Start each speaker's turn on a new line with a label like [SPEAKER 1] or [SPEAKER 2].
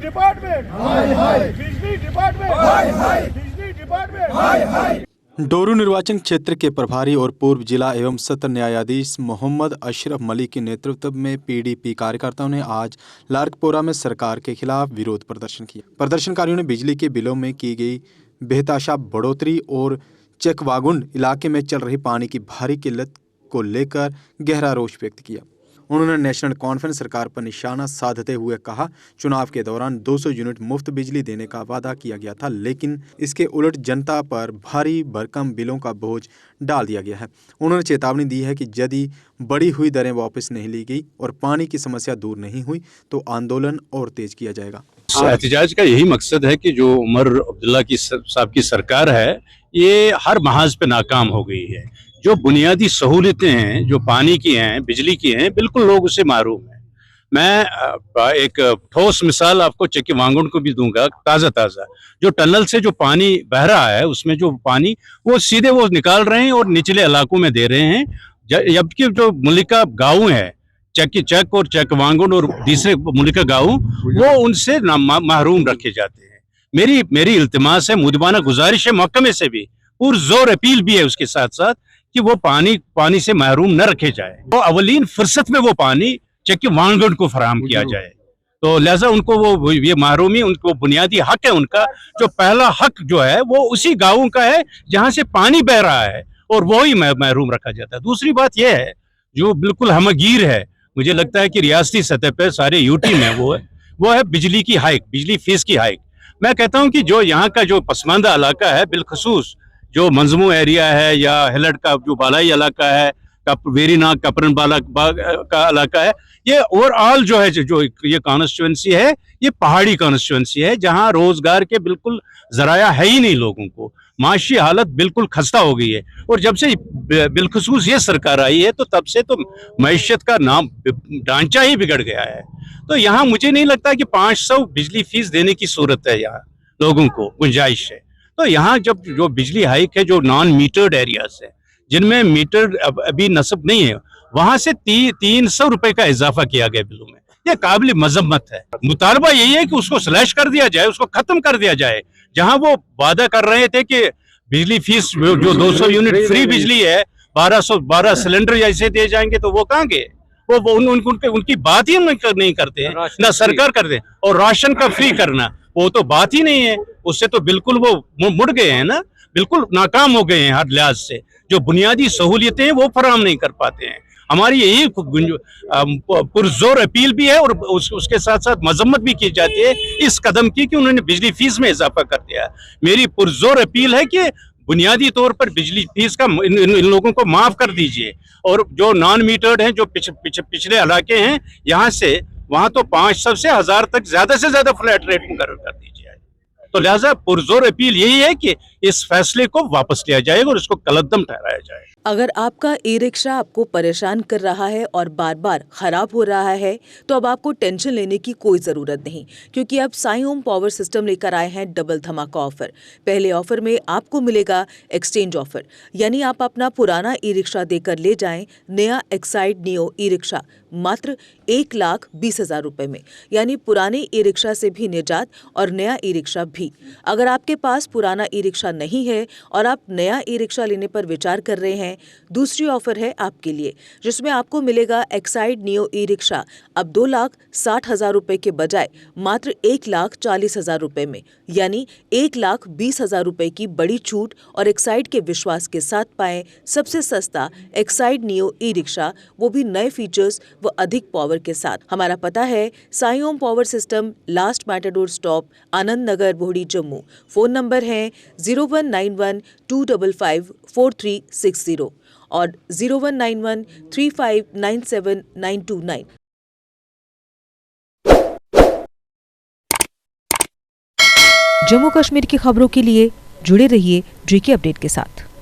[SPEAKER 1] Department, हाय हाय बिजली department, हाय हाय बिजली department, हाय हाय।
[SPEAKER 2] डोरू निर्वाचन क्षेत्र के प्रभारी और पूर्व जिला एवं सत्र न्यायाधीश मोहम्मद अशरफ मलिक के नेतृत्व में पीडीपी कार्यकर्ताओं ने आज लारकपोरा में सरकार के खिलाफ विरोध प्रदर्शन किया। प्रदर्शनकारियों ने बिजली के बिलों में की गई बेतहाशा बढ़ोतरी और चकवागुंड इलाके में चल रही पानी की भारी किल्लत को लेकर गहरा रोष व्यक्त किया। उन्होंने नेशनल कॉन्फ्रेंस सरकार पर निशाना साधते हुए कहा, चुनाव के दौरान 200 यूनिट मुफ्त बिजली देने का वादा किया गया था, लेकिन इसके उलट जनता पर भारी भरकम बिलों का बोझ डाल दिया गया है। उन्होंने चेतावनी दी है कि यदि बढ़ी हुई दरें वापस नहीं ली गई और पानी की समस्या दूर नहीं हुई तो आंदोलन और तेज किया जाएगा।
[SPEAKER 3] एहतजाज का यही मकसद है कि जो उमर अब्दुल्ला की साहब की सरकार है, ये हर महाज पे नाकाम हो गई है। जो बुनियादी सहूलियतें हैं, जो पानी की हैं, बिजली की हैं, बिल्कुल लोग उससे महरूम हैं। मैं एक ठोस मिसाल आपको चक्की वांगुंड को भी दूंगा, ताज़ा जो टनल से जो पानी बह रहा है, उसमें जो पानी वो सीधे वो निकाल रहे हैं और निचले इलाकों में दे रहे हैं, जबकि जो मुलिका गाँव है, चक और चक वांगुंड और दूसरे मुलिका गाँव, वो उनसे महरूम रखे जाते हैं। मेरी इल्तिमास है, मुदबाना गुजारिश है, महकमे से भी पुरजोर अपील भी है उसके साथ साथ कि वो पानी से महरूम न रखे जाए। तो अवलीन फुर्सत में वो पानी चक्की वांगुंड को फराहम किया जाए। तो लिहाजा उनको वो ये महरूमी, उनको बुनियादी हक है उनका। जो पहला हक जो है वो उसी गाँव का है जहाँ से पानी बह रहा है, और वो ही महरूम रखा जाता है। दूसरी बात यह है जो बिल्कुल हमगीर है, मुझे लगता है कि रियासती सतह पर सारे यूटी में वो है बिजली की हाइक, बिजली फीस की हाइक। मैं कहता हूँ कि जो यहाँ का जो पसमानदा इलाका है, बिलखसूस जो मंजमू एरिया है या हिलट का जो बालाई इलाका है, वेरीनाग कपरन बाला का इलाका है, ये ओवरऑल जो है जो ये कॉन्स्टिट्यूएंसी है, ये पहाड़ी कॉन्स्टिट्यूएंसी है जहां रोजगार के बिल्कुल जराया है ही नहीं लोगों को। माशी हालत बिल्कुल खस्ता हो गई है, और जब से बिलखसूस ये सरकार आई है तो तब से तो मईशत का नाम ढांचा ही बिगड़ गया है। तो यहाँ मुझे नहीं लगता कि 500 बिजली फीस देने की सूरत है, यहाँ लोगों को गुंजाइश है। तो यहाँ जब जो बिजली हाइक है, जो नॉन मीटर्ड एरियाज है जिनमें मीटर अभी नस्ब नहीं है, वहां से 300 रुपए का इजाफा किया गया बिलों में। ये काबिल मजम्मत है। मुतालबा यही है कि उसको स्लैश कर दिया जाए, उसको खत्म कर दिया जाए। जहां वो वादा कर रहे थे कि बिजली फीस जो 200 यूनिट फ्री बिजली है, 1212 सिलेंडर ऐसे दिए जाएंगे, तो वो कहाँ गए? वो उनकी बात ही नहीं करते हैं, ना सरकार करते हैं। और राशन का फ्री करना, वो तो बात ही नहीं है। उससे तो बिल्कुल वो मुड़ गए हैं ना, बिल्कुल नाकाम हो गए हैं हर लिहाज से। जो बुनियादी सहूलियतें हैं वो फराहम नहीं कर पाते हैं। हमारी यही पुरजोर अपील भी है, और उसके साथ साथ मजम्मत भी की जाती है इस कदम की कि उन्होंने बिजली फीस में इजाफा कर दिया। मेरी पुरजोर अपील है कि बुनियादी तौर पर बिजली फीस का इन लोगों को माफ कर दीजिए, और जो नॉन मीटर्ड हैं, जो पिछले इलाके हैं, यहाँ से वहां तो 500 से 1000 तक ज्यादा से ज्यादा फ्लैट रेट मुकर्रर कर दीजिए। तो लिहाजा पुरजोर अपील यही है कि इस फैसले को वापस लिया जाएगा और इसको कलअदम ठहराया जाए।
[SPEAKER 4] अगर आपका ई रिक्शा आपको परेशान कर रहा है और बार बार खराब हो रहा है, तो अब आपको टेंशन लेने की कोई ज़रूरत नहीं, क्योंकि अब साई ओम पावर सिस्टम लेकर आए हैं डबल धमाका ऑफर। पहले ऑफर में आपको मिलेगा एक्सचेंज ऑफर, यानी आप अपना पुराना ई रिक्शा देकर ले जाएं नया एक्साइड नियो ई रिक्शा मात्र 1,20,000 रुपए में, यानी पुराने ई रिक्शा से भी निजात और नया ई रिक्शा भी। अगर आपके पास पुराना ई रिक्शा नहीं है और आप नया ई रिक्शा लेने पर विचार कर रहे हैं, दूसरी ऑफर है आपके लिए, जिसमें आपको मिलेगा एक्साइड नियो ई रिक्शा अब 2,60,000 रुपए के बजाय मात्र 1,40,000 रुपए में, यानी 1,20,000 रुपए की बड़ी छूट। और एक्साइड के विश्वास के साथ पाएं सबसे सस्ता एक्साइड नियो ई रिक्शा, वो भी नए फीचर्स व अधिक पावर के साथ। हमारा पता है Sai Om power system, last matador stop, Anand Nagar, Bohri, Jammu. Phone number है 0191-255-4360 और 0191-3597-929। जम्मू कश्मीर की खबरों के लिए जुड़े रहिए JK अपडेट के साथ।